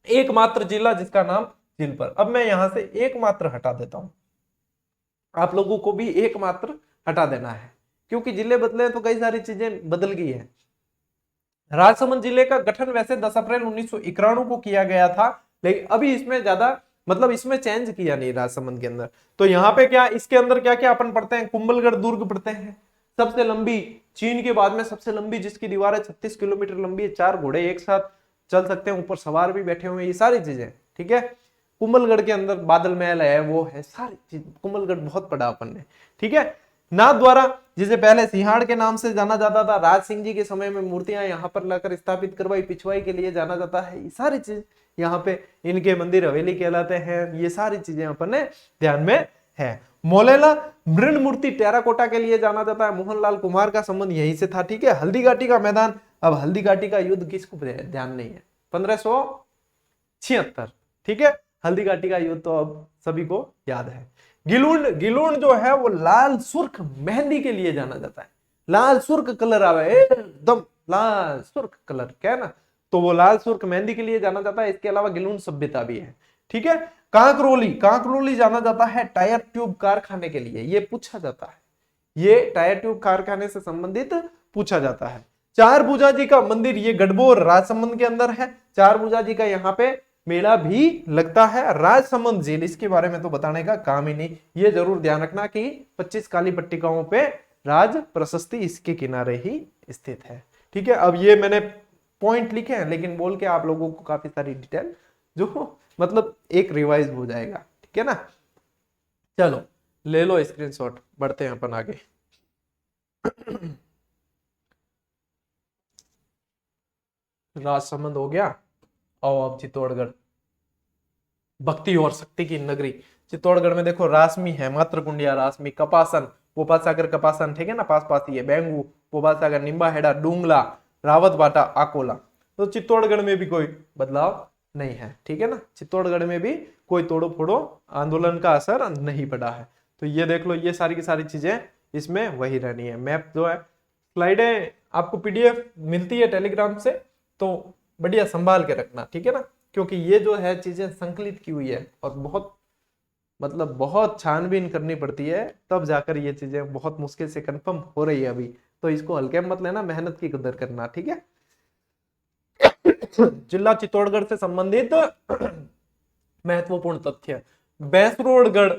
एकमात्र जिला जिसका नाम झील पर। अब मैं यहां से एकमात्र हटा देता हूं, आप लोगों को भी एकमात्र हटा देना है, क्योंकि जिले बदले तो कई सारी चीजें बदल गई है। राजसमंद जिले का गठन वैसे 10 अप्रैल 1991 को किया गया था, लेकिन अभी इसमें ज्यादा मतलब इसमें चेंज किया नहीं राजसमंद के अंदर। तो यहाँ पे क्या, इसके अंदर क्या क्या अपन पढ़ते हैं, कुंभलगढ़ दुर्ग पढ़ते हैं, सबसे लंबी, चीन के बाद में सबसे लंबी, जिसकी दीवार है 36 किलोमीटर लंबी है, 4 घोड़े एक साथ चल सकते हैं, ऊपर सवार भी बैठे हुए हैं, ये सारी चीजें, ठीक है। कुंभलगढ़ के अंदर बादल महल है, वो है, सारी चीज कुंभलगढ़ बहुत पढ़ा अपन ने, ठीक है। नाथ द्वारा, जिसे पहले सिंहाड़ के नाम से जाना जाता था, राज सिंह जी के समय में मूर्तियां यहाँ पर लाकर स्थापित करवाई, पिछवाई के लिए जाना जाता है, ये सारी चीज यहाँ पे इनके मंदिर हवेली कहलाते हैं, ये सारी चीजें अपन ने ध्यान में है। मोलेला मृण मूर्ति टेराकोटा के लिए जाना जाता है, मोहनलाल कुमार का संबंध यहीं से था, ठीक है। हल्दी घाटी का मैदान, अब हल्दी घाटी का युद्ध किसको ध्यान नहीं है, 1576, ठीक है। हल्दी घाटी का युद्ध तो अब सभी को याद है। गिलुंड, गिलुंड जो है वो लाल सुर्ख मेहंदी के लिए जाना जाता है, लाल सुर्ख कलर आवे एकदम लाल सुर्ख कलर, क्या है ना, तो वो लाल सुर्ख मेहंदी के लिए जाना जाता है। इसके अलावा गिलुंड सभ्यता भी है, ठीक है। कांकरोली, कांकरोली जाना जाता है टायर ट्यूब कारखाने के लिए, ये पूछा जाता है, ये टायर ट्यूब कारखाने से संबंधित पूछा जाता है। चार भुजा जी का मंदिर, ये गढ़बोर राजसमंद के अंदर है, चार भुजा जी का यहाँ पे मेला भी लगता है। राजसमंद झील, इसके बारे में तो बताने का काम ही नहीं, ये जरूर ध्यान रखना कि 25 काली पट्टिकाओं पे राज प्रशस्ति इसके किनारे ही स्थित है, ठीक है। अब ये मैंने पॉइंट लिखे हैं, लेकिन बोल के आप लोगों को काफी सारी डिटेल जो मतलब एक रिवाइज हो जाएगा, ठीक है ना। चलो ले लो स्क्रीनशॉट, बढ़ते हैं अपन आगे। राजसमंद हो गया, और अब चित्तौड़गढ़, भक्ति और शक्ति की नगरी। चित्तौड़गढ़ में देखो रासमी है, मातृकुंडिया रासमी, कपासन, भोपाल सागर कपासन, ठीक है ना, पास पास ही है, बेंगू, भोपाल सागर, निम्बाहेड़ा, डूंगला, रावत बाटा, आकोला। तो चित्तौड़गढ़ में भी कोई बदलाव नहीं है, ठीक है ना, चित्तौड़गढ़ में भी कोई तोड़ो फोड़ो आंदोलन का असर नहीं पड़ा है। तो ये देख लो, ये सारी की सारी चीजें इसमें वही रहनी है। मैप जो है, स्लाइडें आपको पीडीएफ मिलती है टेलीग्राम से, तो बढ़िया संभाल के रखना, ठीक है ना, क्योंकि ये जो है चीजें संकलित की हुई है, और बहुत मतलब बहुत छानबीन करनी पड़ती है, तब जाकर ये चीजें बहुत मुश्किल से कंफर्म हो रही है अभी, तो इसको हल्के मत लेना, मेहनत की कदर करना, ठीक है। जिला चित्तौड़गढ़ से संबंधित महत्वपूर्ण तथ्य, बैसरोडगढ़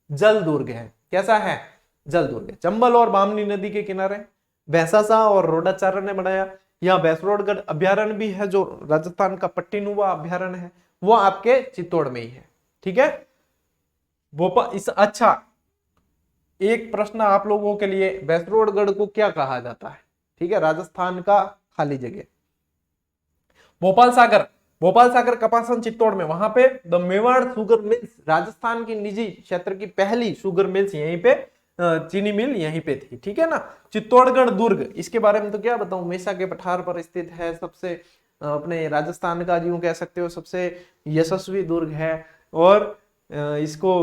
जल दुर्ग है, कैसा है, जल दुर्ग है, चंबल और बामनी नदी के किनारे, भैंसासा और रोडाचार्य ने बनाया। यहाँ बैसरोडगढ़ अभ्यारण्य भी है, जो राजस्थान का पट्टीनुमा अभ्यारण्य है, वो आपके चित्तौड़ में ही है, ठीक है। भोपाल, इस अच्छा एक प्रश्न आप लोगों के लिए, बैसरोडगढ़ को क्या कहा जाता है, ठीक है, राजस्थान का खाली जगह। भोपाल सागर, भोपाल सागर कपासन चित्तौड़ में, वहां पे the Mewar sugar mills, Rajasthan की निजी क्षेत्र की पहली शुगर मिल्स यहीं पे, चीनी मिल यहीं पे थी, ठीक है ना। चित्तौड़गढ़ दुर्ग, इसके बारे में तो क्या बताऊं, मेसा के पठार पर स्थित है, सबसे अपने राजस्थान का यूं कह सकते हो सबसे यशस्वी दुर्ग है, और इसको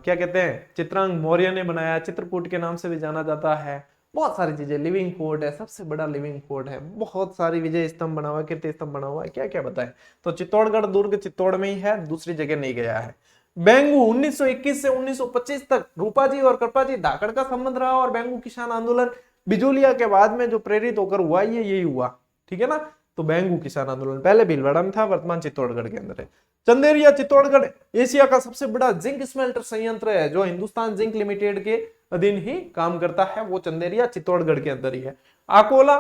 क्या कहते हैं, चित्रांग मौर्य ने बनाया, चित्रकूट के नाम से भी जाना जाता है, बहुत सारी चीजें, लिविंग फोर्ट है, सबसे बड़ा लिविंग फोर्ट है, बहुत सारी विजय स्तंभ बना हुआ है, कीर्ति स्तंभ बना हुआ है, क्या क्या बताएं। तो चित्तौड़गढ़ दुर्ग चित्तौड़ में ही है, दूसरी जगह नहीं गया है। बेंगू 1921 से 1925 तक रूपा जी और कृपा जी धाकड़ का संबंध रहा, और बेंगू किसान आंदोलन बिजोलिया के बाद में जो प्रेरित होकर हुआ ये यही हुआ, ठीक है ना। तो बेंगू किसान आंदोलन पहले भीलवाड़ा में था, वर्तमान चित्तौड़गढ़ के अंदर है। चंदेरिया चित्तौड़गढ़ एशिया का सबसे बड़ा जिंक स्मेल्टर संयंत्र है, जो हिंदुस्तान जिंक लिमिटेड के अधीन ही काम करता है, वो चंदेरिया चित्तौड़गढ़ के अंदर ही है। अकोला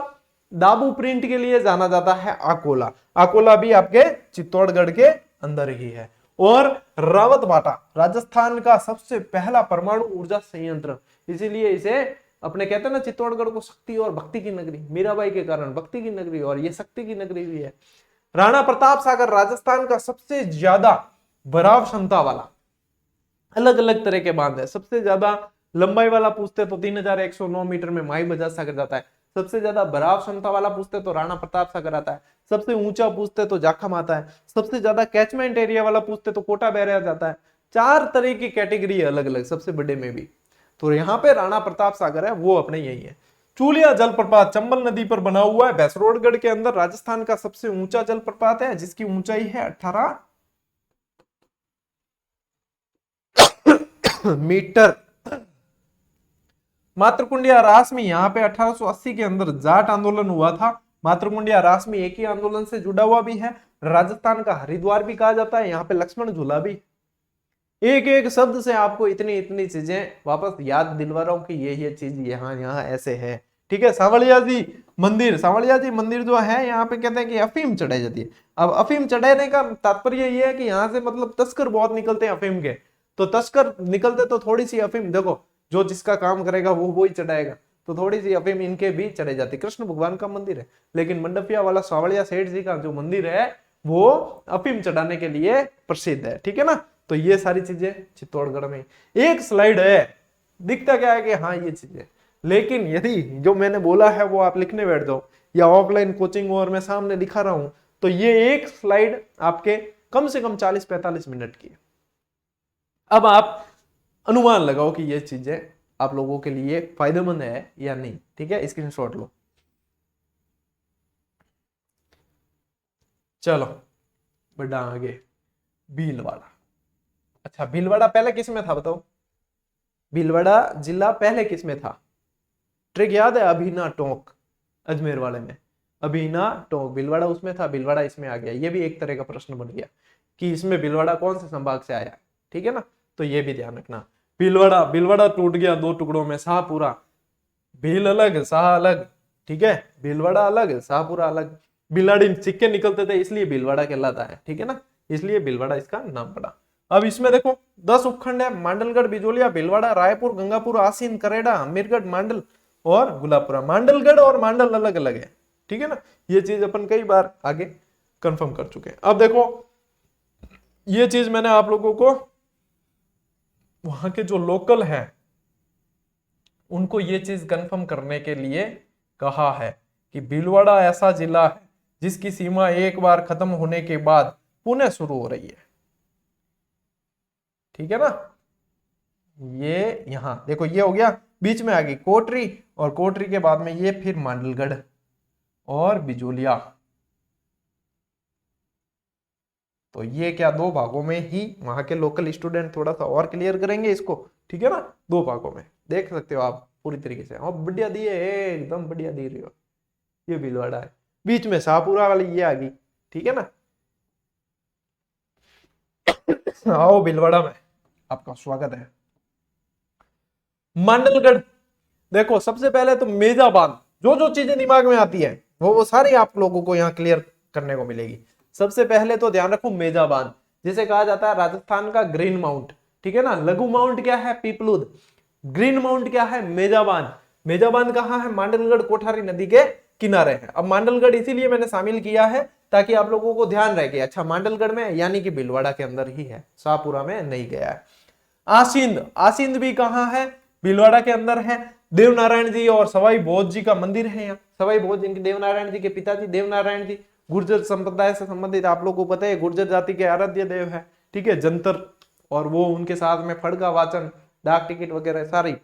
दाबू प्रिंट के लिए जाना जाता है, अकोला, अकोला भी आपके चित्तौड़गढ़ के अंदर ही है। और रावतबाटा राजस्थान का सबसे पहला परमाणु ऊर्जा संयंत्र, इसीलिए इसे अपने कहते हैं ना चित्तौड़गढ़ को शक्ति और भक्ति की नगरी, मीराबाई के कारण भक्ति की नगरी और ये शक्ति की नगरी भी है। राणा प्रताप सागर राजस्थान का सबसे ज्यादा भराव क्षमता वाला, अलग अलग तरह के बांध है। सबसे ज्यादा लंबाई वाला पूछते तो 3109 मीटर में माई बजाज सागर जाता है। सबसे ज्यादा भराव क्षमता वाला पूछते तो राणा प्रताप सागर आता है। सबसे ऊंचा पूछते तो जाखम आता है। सबसे ज्यादा कैचमेंट एरिया वाला पूछते तो कोटा बैरियर जाता है। 4 तरह की कैटेगरी है अलग अलग, सबसे बड़े में भी। तो यहाँ पे राणा प्रताप सागर है, वो अपने यही है। चूलिया जलप्रपात चंबल नदी पर बना हुआ है, भैंसरोडगढ़ के अंदर, राजस्थान का सबसे ऊंचा जलप्रपात है, जिसकी ऊंचाई है 18 मीटर। मातृकुंडिया रासमी, यहाँ पे 1880 के अंदर जाट आंदोलन हुआ था। मातृकुंडिया रासमी एक ही आंदोलन से जुड़ा हुआ भी है। राजस्थान का हरिद्वार भी कहा जाता है, यहाँ पे लक्ष्मण झूला भी। एक एक शब्द से आपको इतनी इतनी चीजें वापस याद दिलवा रहा हूं कि ये चीज यहाँ यहाँ ऐसे है, ठीक है। सांवलिया जी मंदिर, सांवलिया जी मंदिर जो है यहाँ पे कहते हैं कि अफीम चढ़ाई जाती है। अब अफीम चढ़ाने का तात्पर्य ये है कि यहाँ से मतलब तस्कर बहुत निकलते हैं अफीम के, तो तस्कर निकलते तो थोड़ी सी अफीम, देखो जो जिसका काम करेगा वो ही चढ़ाएगा, तो थोड़ी सी अफीम इनके भी चढ़ाई जाती है। कृष्ण भगवान का मंदिर है, लेकिन मंडपिया वाला सांवलिया सेठ जी का जो मंदिर है वो अफीम चढ़ाने के लिए प्रसिद्ध है, ठीक है ना। तो ये सारी चीजें चित्तौड़गढ़ में। एक स्लाइड है, दिखता क्या है कि हाँ ये चीजें, लेकिन यदि जो मैंने बोला है वो आप लिखने बैठ जाओ या ऑफलाइन कोचिंग और मैं सामने दिखा रहा हूं, तो ये एक स्लाइड आपके कम से कम 40-45 मिनट की है। अब आप अनुमान लगाओ कि ये चीजें आप लोगों के लिए फायदेमंद है या नहीं, ठीक है। स्क्रीनशॉट लो। चलो बढ़ा आगे, भीलवाड़ा। अच्छा, भीलवाड़ा पहले किस में था बताओ? भीलवाड़ा जिला पहले किस में था? ट्रिक याद है? अभिना टोंक, अजमेर वाले में अभिना टोंक, भीलवाड़ा उसमें था, भीलवाड़ा इसमें आ गया। ये भी एक तरह का प्रश्न बन गया कि इसमें भीलवाड़ा कौन से संभाग से आया, ठीक है ना। तो ये भी ध्यान रखना। भीलवाड़ा टूट गया 2 टुकड़ों में, शाहपुरा, भील अलग शाह अलग, ठीक है। भीलवाड़ा अलग शाहपुरा अलग। बिलाड़ी सिक्के निकलते थे इसलिए भीलवाड़ा कहलाता है, ठीक है ना, इसलिए भीलवाड़ा इसका नाम पड़ा। अब इसमें देखो 10 उपखंड है, मांडलगढ़, बिजोलिया, भीलवाड़ा, रायपुर, गंगापुर, आसीन, करेड़ा, अमीरगढ़, मांडल और गुलाबपुरा। मांडलगढ़ और मांडल अलग अलग है, ठीक है ना। ये चीज अपन कई बार आगे कंफर्म कर चुके हैं। अब देखो ये चीज मैंने आप लोगों को वहां के जो लोकल है उनको ये चीज कंफर्म करने के लिए कहा है कि भीलवाड़ा ऐसा जिला है जिसकी सीमा एक बार खत्म होने के बाद पुनः शुरू हो रही है, ठीक है ना। ये यहां देखो, ये हो गया, बीच में आ गई कोटरी, और कोटरी के बाद में ये फिर मांडलगढ़ और बिजोलिया। तो ये क्या 2 भागों में ही, वहां के लोकल स्टूडेंट थोड़ा सा और क्लियर करेंगे इसको, ठीक है ना। 2 भागों में देख सकते हो आप पूरी तरीके से, और बढ़िया दिए, एकदम बढ़िया दी रही हो। ये भीलवाड़ा है, बीच में शाहपुरा वाली ये आ गई, ठीक है ना। आओ भीलवाड़ा में आपका स्वागत है। मांडलगढ़ देखो, सबसे पहले तो मेजा बांध, जो चीजें दिमाग में आती है वो सारी आप लोगों को यहाँ क्लियर करने को मिलेगी। सबसे पहले तो ध्यान रखो मेजा बांध, जिसे कहा जाता है राजस्थान का ग्रीन माउंट, ठीक है ना। लघु माउंट क्या है? पीपलूद। ग्रीन माउंट क्या है? मेजा बांध। मेजा बांध कहाँ है? मांडलगढ़ कोठारी नदी के किनारे है। अब मांडलगढ़ इसीलिए मैंने शामिल किया है ताकि आप लोगों को ध्यान रहे कि अच्छा मांडलगढ़ में, यानी कि भीलवाड़ा के अंदर ही है, शाहपुरा में नहीं गया है। आसींद, आसींद भी कहाँ है? भीलवाड़ा के अंदर है। देवनारायण जी और सवाई भोज जी का मंदिर है यहाँ। सवाई भोज जिनके देवनारायण जी के पिताजी देवनारायण जी गुर्जर संप्रदाय से संबंधित, आप लोगों को पता है गुर्जर जाति के आराध्य देव है, ठीक है। जंतर और वो उनके साथ में फड़का वाचन, डाक टिकट वगैरह सारी।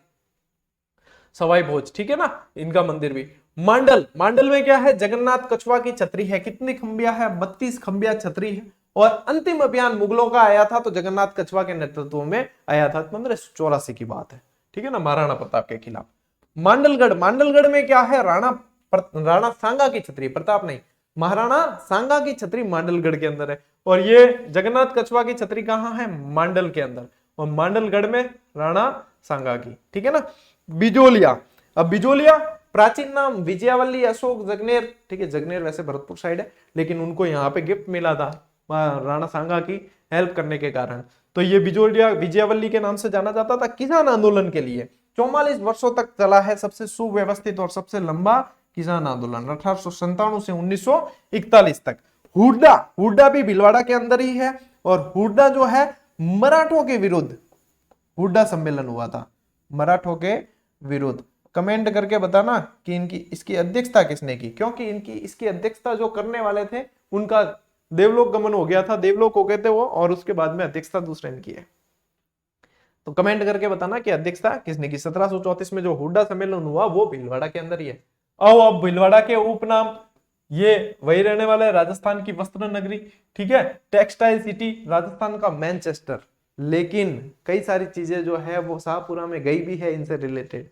सवाई भोज, ठीक है ना, इनका मंदिर भी। मांडल, मांडल में क्या है, जगन्नाथ कछुआ की छतरी है। कितनी खंबिया है, 32 खंबिया छतरी है। और अंतिम अभियान मुगलों का आया था तो जगन्नाथ कछुआ के नेतृत्व में आया था, 1584 की बात है, ठीक है ना, महाराणा प्रताप के खिलाफ। मांडलगढ़, मांडलगढ़ में क्या है, राणा सांगा की छतरी, प्रताप नहीं, महाराणा सांगा की छतरी मांडलगढ़ के अंदर है। और ये जगन्नाथ कछुआ की छतरी कहां है, मांडल के अंदर, और मांडलगढ़ में राणा सांगा की, ठीक है ना। बिजोलिया, अब बिजोलिया प्राचीन नाम विजयावल्ली अशोक जगनेर, ठीक है, जगनेर वैसे भरतपुर साइड है, लेकिन उनको यहाँ पे गिफ्ट मिला था राणा सांगा की हेल्प करने के कारण। तो ये बिजोलिया विजयावल्ली के नाम से जाना जाता था। किसान आंदोलन के लिए 44 वर्षों तक चला है सबसे सुव्यवस्थित और सबसे लंबा किसान आंदोलन, 1897 से 1941 तक। हुड्डा, हुड्डा भी भीलवाड़ा के अंदर ही है। और हुड्डा जो है मराठों के विरुद्ध हुड्डा सम्मेलन हुआ था, मराठों के विरुद्ध। कमेंट करके बताना कि इनकी इसकी अध्यक्षता किसने की, क्योंकि इनकी इसकी अध्यक्षता जो करने वाले थे उनका देवलोक गमन हो गया था, देवलोक हो गए थे वो, और उसके बाद में अध्यक्षता दूसरे ने की है। तो कमेंट करके बताना कि अध्यक्षता किसने की। 1734 में जो हुड्डा सम्मेलन हुआ वो भीलवाड़ा के अंदर ही है। अब भीलवाड़ा के उपनाम ये वही रहने वाला है, राजस्थान की वस्त्र नगरी, ठीक है, टेक्सटाइल सिटी, राजस्थान का मैनचेस्टर। लेकिन कई सारी चीजें जो है वो शाहपुरा में गई भी है इनसे रिलेटेड।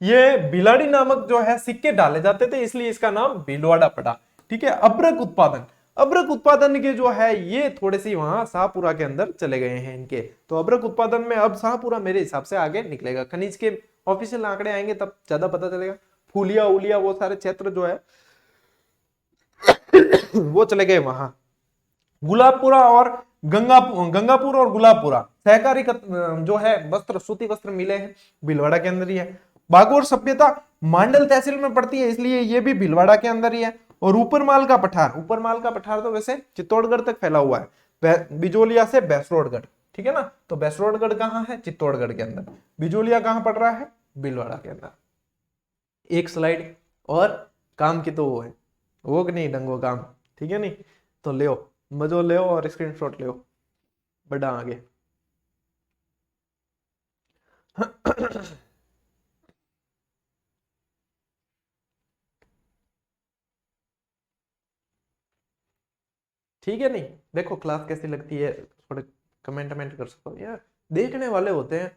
ये भिलाड़ी नामक जो है सिक्के डाले जाते थे, इसलिए इसका नाम भीलवाड़ा पड़ा, ठीक है। अब्रक उत्पादन, अब्रक उत्पादन के जो है ये थोड़े से वहां शाहपुरा के अंदर चले गए हैं इनके। तो अब्रक उत्पादन में अब शाहपुरा मेरे हिसाब से आगे निकलेगा, खनिज के ऑफिशियल आंकड़े आएंगे तब ज्यादा पता चलेगा। फूलिया उलिया वो सारे क्षेत्र जो है वो चले गए वहां। गुलाबपुरा और गंगापुर और गुलाबपुरा सहकारी जो है वस्त्र, सूती वस्त्र मिले हैं, भीलवाड़ा के अंदर ही है। बागोर सभ्यता मांडल तहसील में पड़ती है, इसलिए ये भी भीलवाड़ा के अंदर ही है। और ऊपरमाल का पठार, ऊपरमाल का पठार तो वैसे चित्तौड़गढ़ तक फैला हुआ है, बिजोलिया से बैसरोडगढ़, ठीक है ना। तो बैसरोडगढ़ कहाँ है, चित्तौड़गढ़ के अंदर। बिजोलिया कहाँ पड़ रहा है, भीलवाड़ा के अंदर। एक स्लाइड और काम की तो वो है, वो कि नहीं डंगो काम, ठीक है नहीं। तो ले मजो ले और स्क्रीनशॉट ले बड़ा आगे। ठीक है नहीं, देखो क्लास कैसी लगती है, थोड़े कमेंट कर सकते हो यार। देखने वाले होते हैं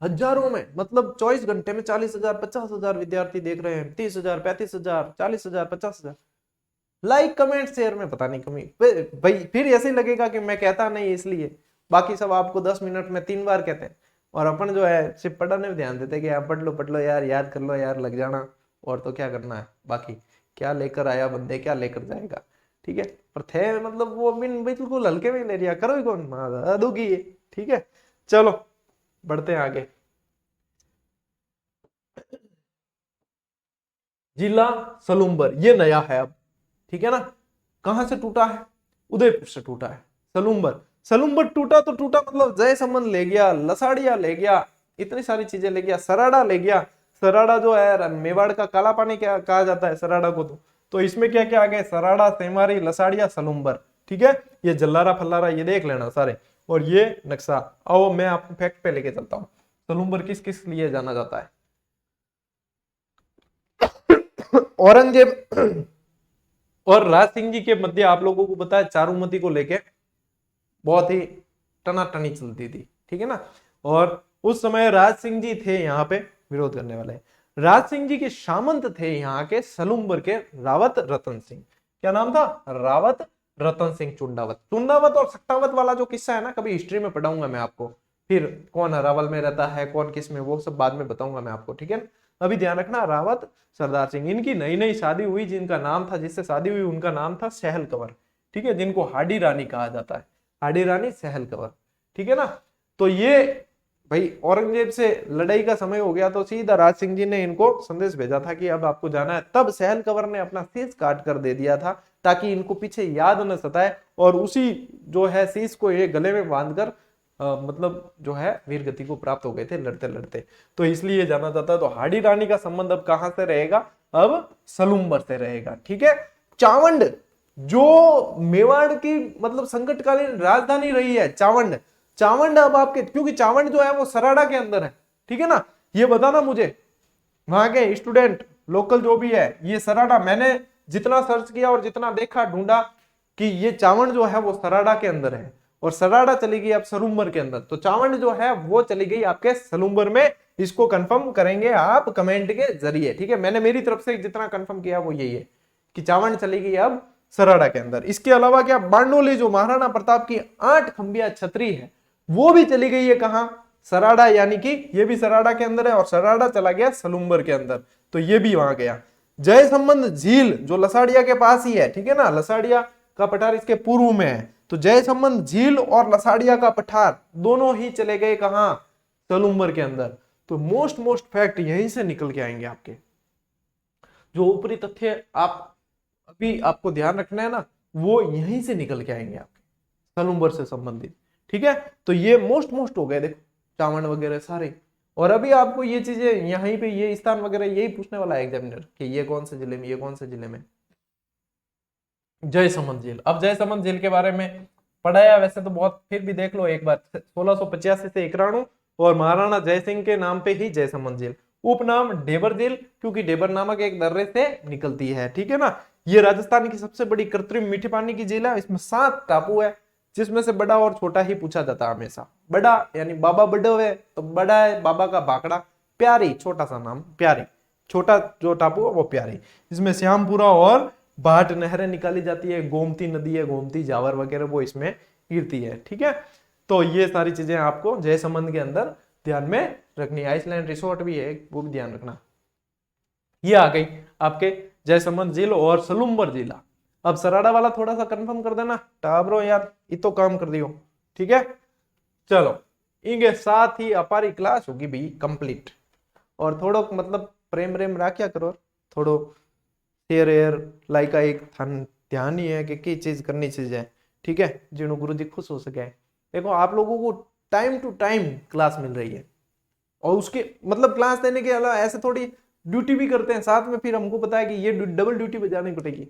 हजारों में, मतलब 24 घंटे में 40,000 50,000 विद्यार्थी देख रहे हैं, 30,000 35,000 40,000 50,000। लाइक कमेंट शेयर में पता नहीं कमी भाई, फिर ऐसे ही लगेगा कि मैं कहता नहीं इसलिए। बाकी सब आपको 10 मिनट में 3 बार कहते हैं, और अपन जो है सिर्फ पढ़ने में ध्यान देते कि आप पढ़ लो यार, याद कर लो यार, लग जाना, और तो क्या करना है। बाकी क्या लेकर आया बंदे, क्या लेकर जाएगा, ठीक है। पर थे मतलब वो बिल्कुल हल्के में ले लिया करो ही कौन दूंगी ये, ठीक है। चलो बढ़ते हैं आगे। जिला सलूम्बर ये नया है अब, ठीक है ना। कहां से टूटा है, उदयपुर से टूटा है सलूम्बर। सलूम्बर टूटा तो टूटा मतलब जय समन ले गया, लसाड़िया ले गया, इतनी सारी चीजें ले गया, सराड़ा ले गया। सराड़ा जो है मेवाड़ का काला पानी क्या कहा जाता है सराड़ा को, तो इसमें क्या क्या आ गया, सराड़ा, सेमारी, लसाड़िया, सलूम्बर, ठीक है। ये जल्लारा फल्लारा ये देख लेना सारे। और ये नक्शा, आओ मैं आपको फैक्ट पे लेके चलता हूँ, सलूम्बर किस किस लिए जाना जाता है। औरंगजेब और राज सिंह जी के मध्य आप लोगों को पता है चारुमती को लेके बहुत ही टनाटनी चलती थी, ठीक है ना। और उस समय राज सिंह जी थे यहाँ पे विरोध करने वाले। राज सिंह जी के सामंत थे यहाँ के सलूम्बर के रावत रतन सिंह। क्या नाम था, रावत रतन सिंह चुंडावत। चुंडावत और सट्टावत वाला जो किस्सा है ना, कभी हिस्ट्री में पढ़ाऊंगा मैं आपको, फिर कौन अरावल में रहता है कौन किस में, वो सब बाद में बताऊंगा मैं आपको, ठीक है ना। अभी ध्यान रखना, रावत सरदार सिंह, इनकी नई नई शादी हुई, जिनका नाम था, जिससे शादी हुई उनका नाम था सहल कंवर, ठीक है, जिनको हाडी रानी कहा जाता है, हाडी रानी सहल कंवर, ठीक है ना। तो ये भाई औरंगजेब से लड़ाई का समय हो गया, तो सीधा राज सिंह जी ने इनको संदेश भेजा था कि अब आपको जाना है। तब सहल कंवर ने अपना शीश काट कर दे दिया था ताकि इनको पीछे याद न सताए, और उसी जो है शीश को ये गले में बांधकर मतलब जो है वीर गति को प्राप्त हो गए थे लड़ते लड़ते, तो इसलिए जाना जाता है। तो हाडी रानी का संबंध अब कहां से रहेगा, अब सलूम्बर से रहेगा, ठीक है। चावंड जो मेवाड़ की मतलब संकटकालीन राजधानी रही है, चावंड, चावंड अब आपके, क्योंकि चावंड जो है वो सराड़ा के अंदर है, ठीक है ना। ये बताना मुझे वहां के स्टूडेंट लोकल जो भी है, ये सराड़ा, मैंने जितना सर्च किया और जितना देखा ढूंढा कि ये चावंड जो है वो सराड़ा के अंदर है, और सराड़ा चली गई आप सलूम्बर के अंदर, तो चावंड जो है वो चली गई आपके सलूम्बर में। इसको कंफर्म करेंगे आप कमेंट के जरिए, ठीक है। मैंने मेरी तरफ से जितना कंफर्म किया वो यही है कि चावंड चली गई अब सराड़ा के अंदर। इसके अलावा क्या, बारडोली जो महाराणा प्रताप की 8 खंबिया छतरी है वो भी चली गई है कहां, सराड़ा, यानी कि ये भी सराड़ा के अंदर है, और सराड़ा चला गया सलूम्बर के अंदर, तो ये भी वहां गया। जय संबंध झील जो लसाड़िया के पास ही है, ठीक है ना, लसाड़िया का पठार इसके पूर्व में है, तो जय संबंध झील और लसाड़िया का पठार दोनों ही चले गए कहां, सलूम्बर के अंदर। तो मोस्ट फैक्ट यहीं से निकल के आएंगे आपके, जो ऊपरी तथ्य आप अभी आपको ध्यान रखना है ना, वो यहीं से निकल के आएंगे आपके सलूम्बर से संबंधित, ठीक है। तो ये मोस्ट हो गए, देखो चावंड वगैरह सारे। और अभी आपको ये चीजें यहीं पे, ये स्थान वगैरह यही पूछने वाला है एग्जामिनर कि ये कौन से जिले में, ये कौन से जिले में। जयसमंद झील, अब जयसमंद झील के बारे में पढ़ाया वैसे तो बहुत, फिर भी देख लो एक बार, 1685 से इकराणु, और महाराणा जयसिंह के नाम पे ही जयसमंद झील, उपनाम ढेबर झील, क्योंकि ढेबर नामक एक दर्रे से निकलती है, ठीक है ना। ये राजस्थान की सबसे बड़ी कृत्रिम मीठे पानी की झील है, इसमें 7 टापू है, जिसमें से बड़ा और छोटा ही पूछा जाता है हमेशा। बड़ा यानी बाबा बड़ो है तो बड़ा है बाबा का भाखड़ा, प्यारी छोटा सा नाम प्यारी, छोटा जो टापू है वो प्यारी, इसमें श्यामपुरा और भाट नहरें निकाली जाती है, गोमती नदी है, गोमती जावर वगैरह वो इसमें गिरती है, ठीक है। तो ये सारी चीजें आपको जयसमंद के अंदर ध्यान में रखनी है। आइसलैंड रिसोर्ट भी है, वो भी ध्यान रखना। ये आ गई आपके जयसमंद झील और सलूम्बर जिला। अब सराड़ा वाला थोड़ा सा कंफर्म कर देना टाबरो यार, ये तो काम कर दियो, ठीक है। चलो इनके साथ ही हमारी क्लास होगी भी कंप्लीट, और थोड़ो मतलब प्रेम राख्या करो, थोड़ो शेयर एयर लाइक का एक ध्यान ही है कि चीज करनी चाहिए, ठीक है, जिन्हों गुरु जी खुश हो सके। देखो आप लोगों को टाइम टू टाइम क्लास मिल रही है, और उसके मतलब क्लास देने के अलावा ऐसे थोड़ी ड्यूटी भी करते हैं साथ में, फिर हमको पता है कि ये डबल ड्यूटी बजानी पड़ेगी।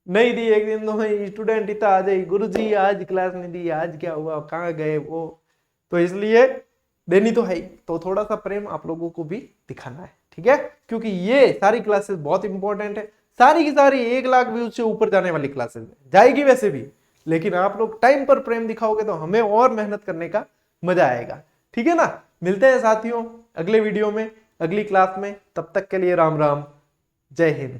नहीं दी एक दिन तो स्टूडेंट इतना आ जाए, गुरु जी आज क्लास नहीं दी, आज क्या हुआ, कहाँ गए वो, तो इसलिए देनी तो है ही, तो थोड़ा सा प्रेम आप लोगों को भी दिखाना है, ठीक है, क्योंकि ये सारी क्लासेस बहुत इंपॉर्टेंट है, सारी की सारी 1 लाख व्यूज से ऊपर जाने वाली क्लासेस जाएगी वैसे भी, लेकिन आप लोग टाइम पर प्रेम दिखाओगे तो हमें और मेहनत करने का मजा आएगा, ठीक है ना। मिलते हैं साथियों अगले वीडियो में, अगली क्लास में, तब तक के लिए राम राम, जय हिंद।